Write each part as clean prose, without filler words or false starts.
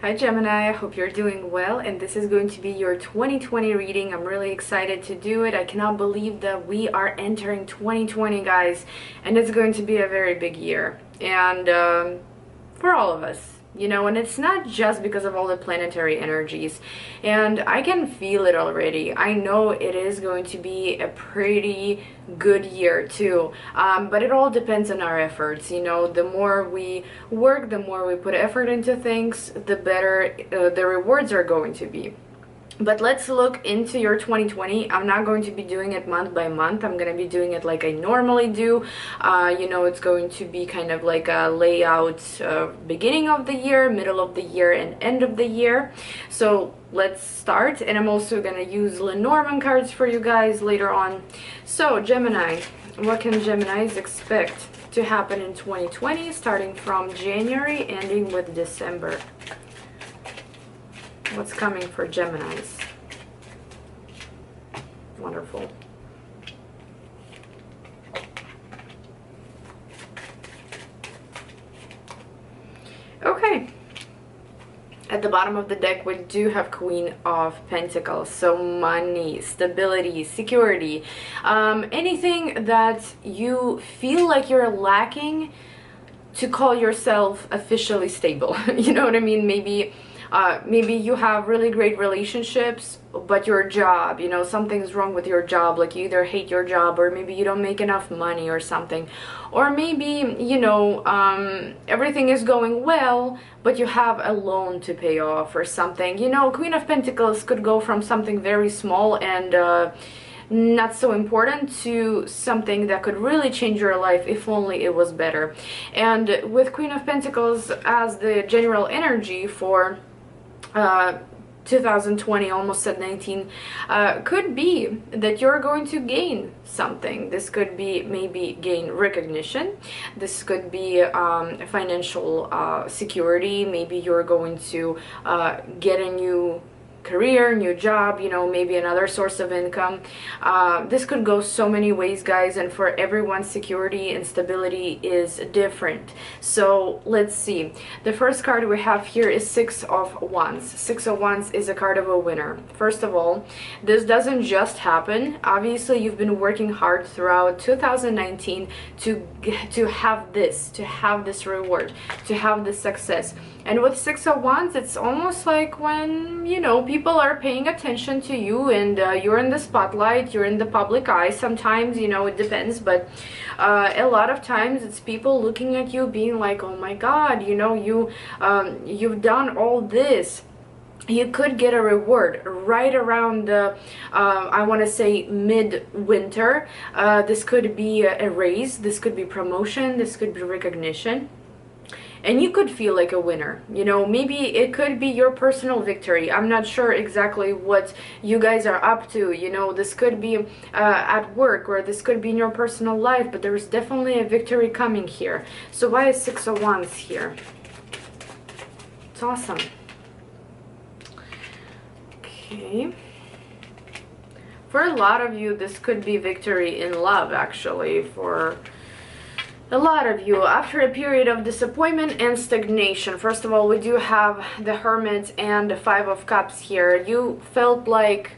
Hi Gemini, I hope you're doing well, and this is going to be your 2020 reading. I'm really excited to do it. I cannot believe that we are entering 2020, guys, and it's going to be a very big year, and for all of us. And it's not just because of all the planetary energies, and I can feel it already. I know it is going to be a pretty good year too, but it all depends on our efforts. The more we work, the more we put effort into things, the better the rewards are going to be. But let's look into your 2020. I'm not going to be doing it month by month. I'm going to be doing it like I normally do. It's going to be kind of like a layout, beginning of the year, middle of the year, and end of the year. So let's start. And I'm also going to use Lenormand cards for you guys later on. So Gemini, what can Geminis expect to happen in 2020, starting from January, ending with December? What's coming for Geminis? Wonderful. Okay. At the bottom of the deck, we do have Queen of Pentacles. So money, stability, security, anything that you feel like you're lacking to call yourself officially stable. You know what I mean? Maybe you have really great relationships, but your job, something's wrong with your job, like you either hate your job, or maybe you don't make enough money or something, or maybe, everything is going well, but you have a loan to pay off or something. Queen of Pentacles could go from something very small and not so important to something that could really change your life if only it was better. And with Queen of Pentacles as the general energy for 2020, almost at 19, could be that you're going to gain something. This could be maybe gain recognition. This could be financial security. Maybe you're going to get a new career, new job, maybe another source of income. This could go so many ways, guys, and for everyone, security and stability is different. So let's see. The first card we have here is Six of Wands. Six of Wands is a card of a winner. First of all, this doesn't just happen. Obviously, you've been working hard throughout 2019 to have this reward, to have this success. And with Six of Wands, it's almost like when, people are paying attention to you and you're in the spotlight, you're in the public eye. Sometimes, it depends, but a lot of times it's people looking at you being like, oh my God, you've done all this. You could get a reward right around the, I want to say mid-winter. This could be a raise, this could be promotion, this could be recognition. And you could feel like a winner, maybe it could be your personal victory. I'm not sure exactly what you guys are up to, this could be at work, or this could be in your personal life, but there's definitely a victory coming here. So why is Six of Wands here? It's awesome. Okay. For a lot of you, this could be victory in love, actually, for a lot of you, after a period of disappointment and stagnation. First of all, we do have the Hermit and the Five of Cups here. You felt like,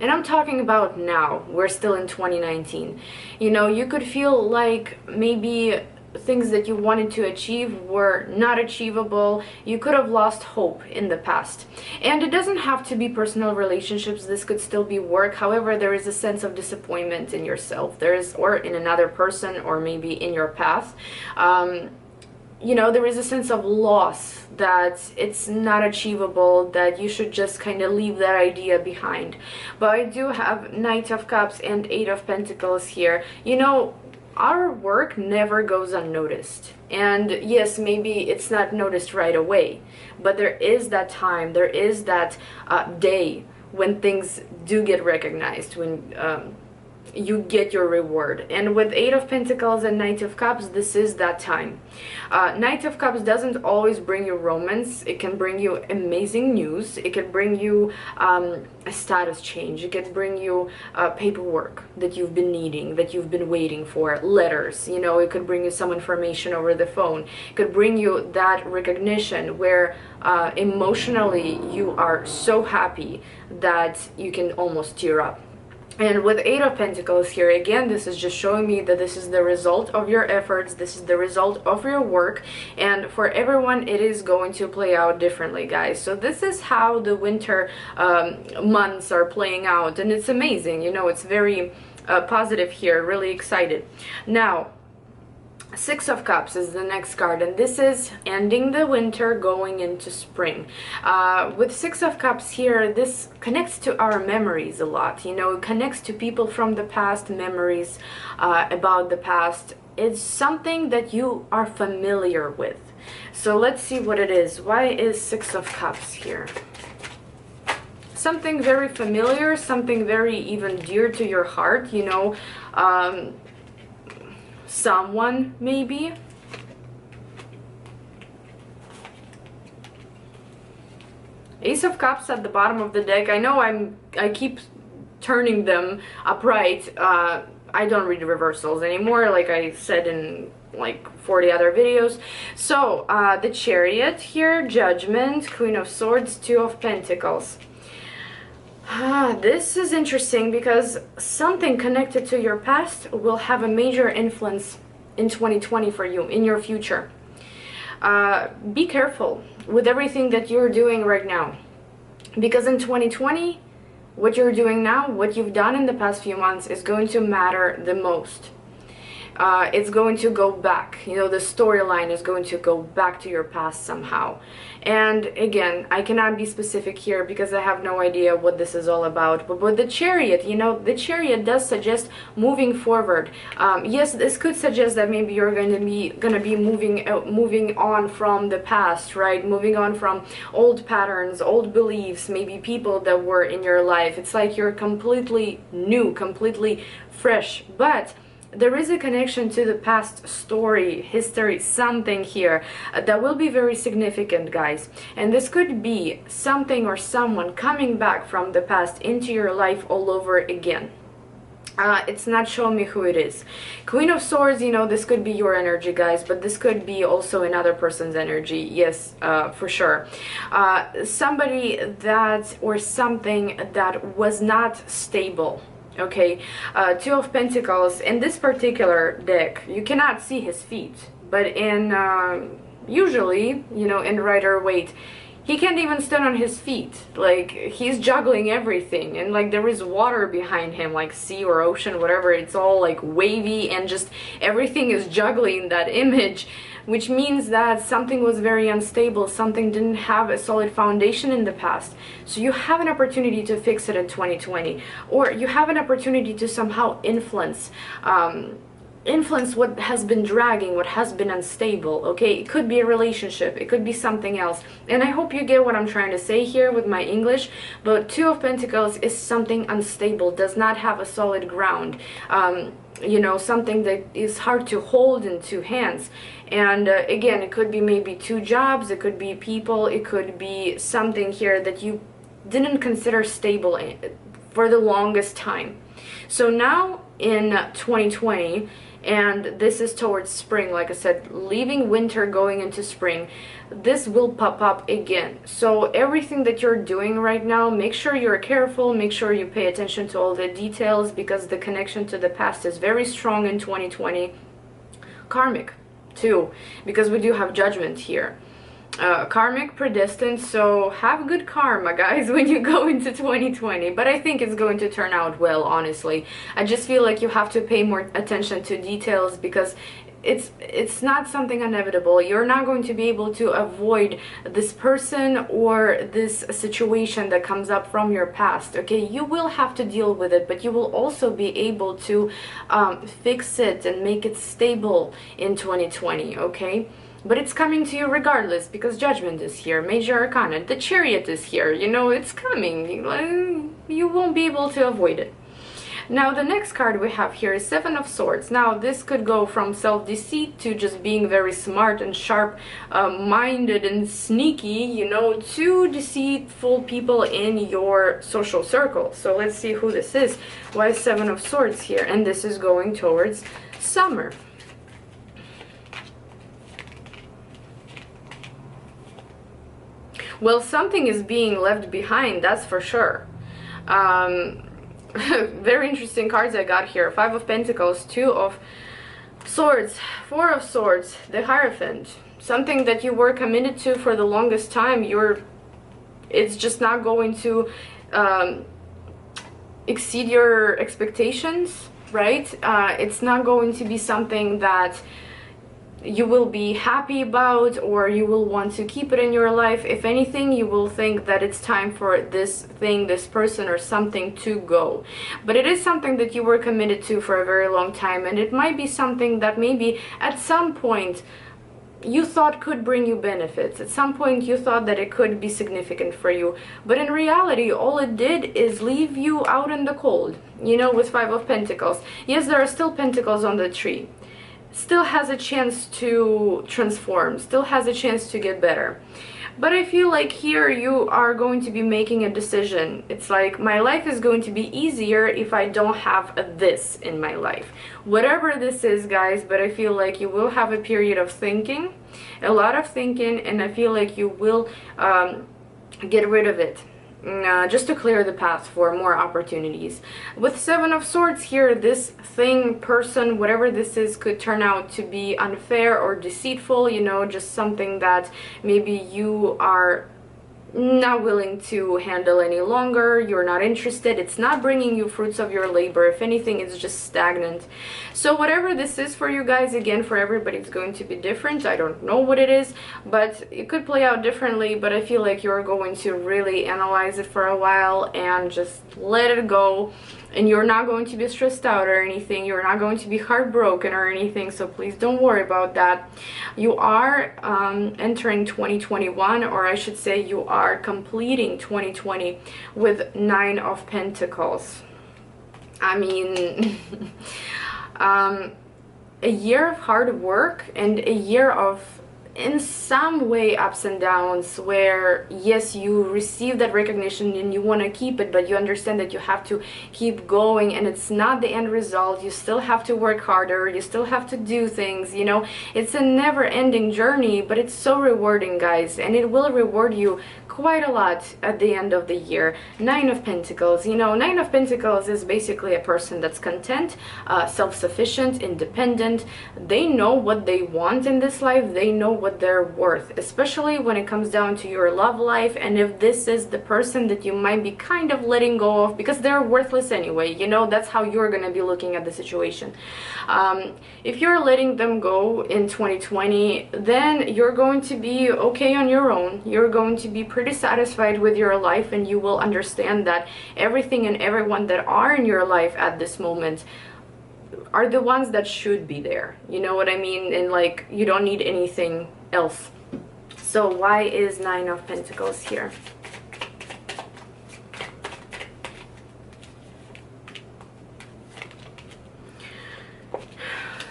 and I'm talking about now, we're still in 2019, you could feel like maybe things that you wanted to achieve were not achievable. You could have lost hope in the past. And it doesn't have to be personal relationships. This could still be work. However, there is a sense of disappointment in yourself. Or in another person, or maybe in your path. There is a sense of loss, that it's not achievable, that you should just kind of leave that idea behind. But I do have Knight of Cups and Eight of Pentacles here. Our work never goes unnoticed. And yes, maybe it's not noticed right away, but there is that time, there is that day when things do get recognized, when you get your reward. And with Eight of Pentacles and Knight of Cups, this is that time. Knight of Cups doesn't always bring you romance. It can bring you amazing news. It can bring you a status change. It can bring you paperwork that you've been needing, that you've been waiting for, letters, you know. It could bring you some information over the phone. It could bring you that recognition where emotionally you are so happy that you can almost tear up. And with Eight of Pentacles here, again, this is just showing me that this is the result of your efforts, this is the result of your work, and for everyone it is going to play out differently, guys. So this is how the winter months are playing out, and it's amazing, you know, it's very positive here, really excited. Now, Six of Cups is the next card, and this is ending the winter, going into spring. With Six of Cups here, this connects to our memories a lot, you know. It connects to people from the past, memories about the past. It's something that you are familiar with. So let's see what it is. Why is Six of Cups here? Something very familiar, something very even dear to your heart, you know. Someone, maybe. Ace of Cups at the bottom of the deck. I know I keep turning them upright. I don't read reversals anymore, like I said in like 40 other videos. So the Chariot here, Judgment, Queen of Swords, Two of Pentacles. This is interesting because something connected to your past will have a major influence in 2020 for you, in your future. Be careful with everything that you're doing right now, because in 2020, what you're doing now, what you've done in the past few months is going to matter the most. It's going to go back, you know, the storyline is going to go back to your past somehow. And again, I cannot be specific here because I have no idea what this is all about. But with the Chariot, you know, the Chariot does suggest moving forward. Yes, this could suggest that maybe you're going to be moving on from the past, right? Moving on from old patterns, old beliefs, maybe people that were in your life. It's like you're completely new, completely fresh. But there is a connection to the past story, history, something here that will be very significant, guys. And this could be something or someone coming back from the past into your life all over again. It's not showing me who it is. Queen of Swords, you know, this could be your energy, guys, but this could be also another person's energy. Yes, for sure. Somebody that or something that was not stable. Okay, Two of Pentacles. In this particular deck, you cannot see his feet, but in usually, you know, in Rider-Waite, he can't even stand on his feet. Like, he's juggling everything, and like there is water behind him, like sea or ocean, whatever. It's all like wavy, and just everything is juggling that image, which means that something was very unstable, something didn't have a solid foundation in the past. So you have an opportunity to fix it in 2020, or you have an opportunity to somehow influence what has been dragging, what has been unstable. Okay, it could be a relationship, it could be something else, and I hope you get what I'm trying to say here with my English. But Two of Pentacles is something unstable, does not have a solid ground, you know, something that is hard to hold in two hands. And again, it could be maybe two jobs, it could be people, it could be something here that you didn't consider stable for the longest time. So now in 2020, and this is towards spring, like I said, leaving winter, going into spring, this will pop up again. So everything that you're doing right now, make sure you're careful, make sure you pay attention to all the details, because the connection to the past is very strong in 2020. Karmic too, because we do have Judgment here. Karmic, predestined, so have good karma, guys, when you go into 2020. But I think it's going to turn out well, honestly. I just feel like you have to pay more attention to details, because it's not something inevitable. You're not going to be able to avoid this person or this situation that comes up from your past. Okay, you will have to deal with it, but you will also be able to fix it and make it stable in 2020. Okay, but it's coming to you regardless, because Judgment is here, Major Arcana, the Chariot is here, you know, it's coming. You won't be able to avoid it. Now the next card we have here is Seven of Swords. Now this could go from self-deceit to just being very smart and sharp minded and sneaky, you know, to deceitful people in your social circle. So let's see who this is. Why Seven of Swords here? And this is going towards summer. Well, something is being left behind, that's for sure. Very interesting cards I got here. Five of Pentacles, Two of Swords, Four of Swords, the Hierophant. Something that you were committed to for the longest time, it's just not going to exceed your expectations, right? It's not going to be something that you will be happy about, or you will want to keep it in your life. If anything, you will think that it's time for this thing, this person or something to go. But it is something that you were committed to for a very long time, and it might be something that maybe at some point you thought could bring you benefits. At some point you thought that it could be significant for you, but in reality all it did is leave you out in the cold, you know, with Five of Pentacles. Yes, there are still pentacles on the tree, still has a chance to transform, still has a chance to get better. But I feel like here you are going to be making a decision. It's like, my life is going to be easier if I don't have this in my life. Whatever this is, guys, but I feel like you will have a period of thinking, a lot of thinking, and I feel like you will get rid of it. Just to clear the path for more opportunities. With Seven of Swords here, this thing, person, whatever this is, could turn out to be unfair or deceitful, you know, just something that maybe you are not willing to handle any longer, you're not interested, it's not bringing you fruits of your labor. If anything, it's just stagnant. So whatever this is for you guys, again, for everybody it's going to be different. I don't know what it is, but it could play out differently. But I feel like you're going to really analyze it for a while and just let it go. And you're not going to be stressed out or anything. You're not going to be heartbroken or anything. So please don't worry about that. You are entering 2021, or I should say you are completing 2020 with Nine of Pentacles. I mean, a year of hard work and a year of, in some way, ups and downs, where yes, you receive that recognition and you want to keep it, but you understand that you have to keep going and it's not the end result. You still have to work harder, you still have to do things, you know. It's a never-ending journey, but it's so rewarding, guys, and it will reward you quite a lot at the end of the year. Nine of Pentacles, you know, Nine of Pentacles is basically a person that's content, self-sufficient, independent. They know what they want in this life, they know what they're worth, especially when it comes down to your love life. And if this is the person that you might be kind of letting go of because they're worthless anyway, you know, that's how you're gonna be looking at the situation. If you're letting them go in 2020, then you're going to be okay on your own. You're going to be pretty satisfied with your life, and you will understand that everything and everyone that are in your life at this moment are the ones that should be there, you know what I mean? And like, you don't need anything else. So why is Nine of Pentacles here?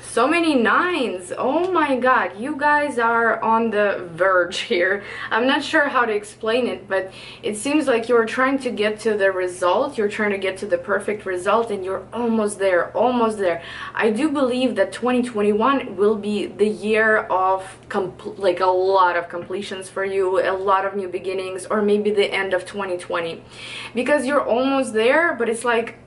So many nines. Oh my god, you guys are on the verge here. I'm not sure how to explain it, but it seems like you're trying to get to the result. You're trying to get to the perfect result, and you're almost there, almost there. I do believe that 2021 will be the year of like a lot of completions for you, a lot of new beginnings, or maybe the end of 2020, because you're almost there. But it's like,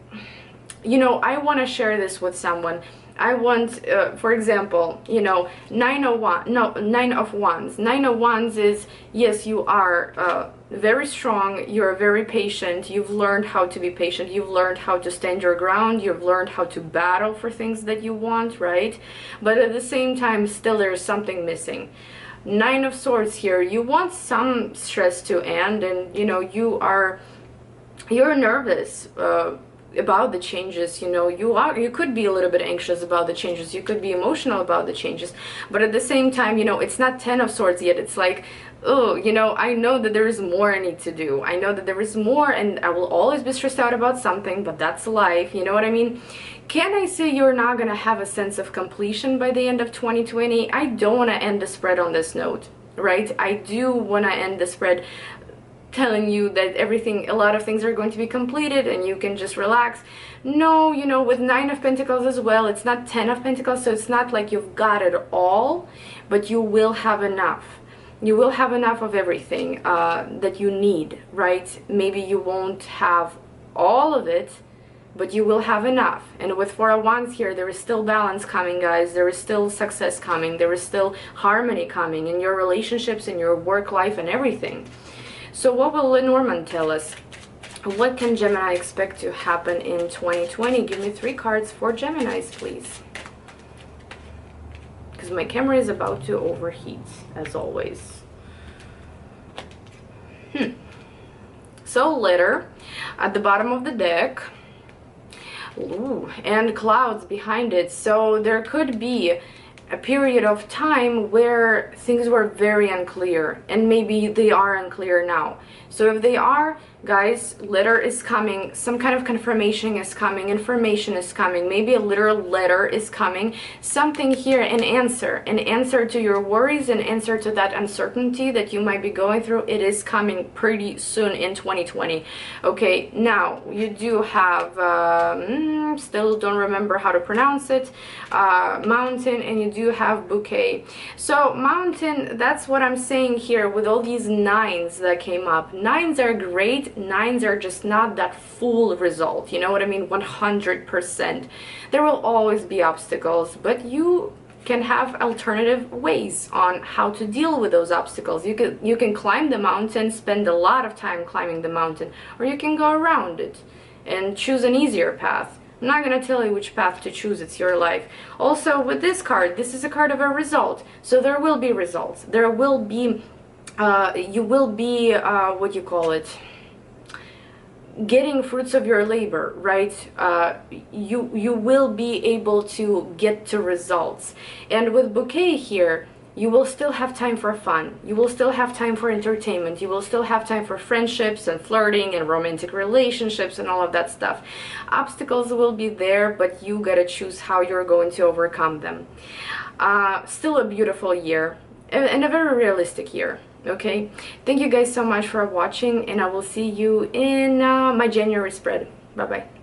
you know, I want to share this with someone. I want, for example, you know, Nine of Wands. Nine of Wands is, yes, you are very strong, you're very patient, you've learned how to be patient, you've learned how to stand your ground, you've learned how to battle for things that you want, right? But at the same time, still there's something missing. Nine of Swords here, you want some stress to end, and, you know, you're nervous about the changes, you know, you could be a little bit anxious about the changes, you could be emotional about the changes, but at the same time, you know, it's not Ten of Swords yet. It's like oh, you know, I know that there is more I need to do. I know that there is more, and I will always be stressed out about something, but that's life, you know what I mean? Can I say you're not gonna have a sense of completion by the end of 2020? I don't want to end the spread on this note, right? I do want to end the spread telling you that a lot of things are going to be completed and you can just relax. No, you know, with 9 of Pentacles as well, it's not 10 of Pentacles, so it's not like you've got it all, but you will have enough. You will have enough of everything that you need, right? Maybe you won't have all of it, but you will have enough. And with 4 of Wands here, there is still balance coming, guys. There is still success coming. There is still harmony coming in your relationships, in your work life, and everything. So what will Lenormand tell us? What can Gemini expect to happen in 2020? Give me 3 cards for Geminis, please. Because my camera is about to overheat, as always. So letter at the bottom of the deck. Ooh, and clouds behind it. So there could be a period of time where things were very unclear, and maybe they are unclear now. So if they are, guys, letter is coming, some kind of confirmation is coming, information is coming, maybe a literal letter is coming, something here, an answer to your worries, an answer to that uncertainty that you might be going through. It is coming pretty soon in 2020. Okay, now you do have still don't remember how to pronounce it, mountain, and you do have bouquet. So mountain, that's what I'm saying here with all these 9s that came up. 9s are great. 9s are just not that full result, you know what I mean? 100%. There will always be obstacles, but you can have alternative ways on how to deal with those obstacles. You can climb the mountain, spend a lot of time climbing the mountain, or you can go around it and choose an easier path. I'm not going to tell you which path to choose, it's your life. Also, with this card, this is a card of a result, so there will be results. There will be, you will be, what you call it, getting fruits of your labor, right? You will be able to get to results. And with bouquet here, you will still have time for fun. You will still have time for entertainment. You will still have time for friendships and flirting and romantic relationships and all of that stuff. Obstacles will be there, but you gotta choose how you're going to overcome them. Still a beautiful year and a very realistic year. Okay, thank you guys so much for watching, and I will see you in my January spread. Bye bye.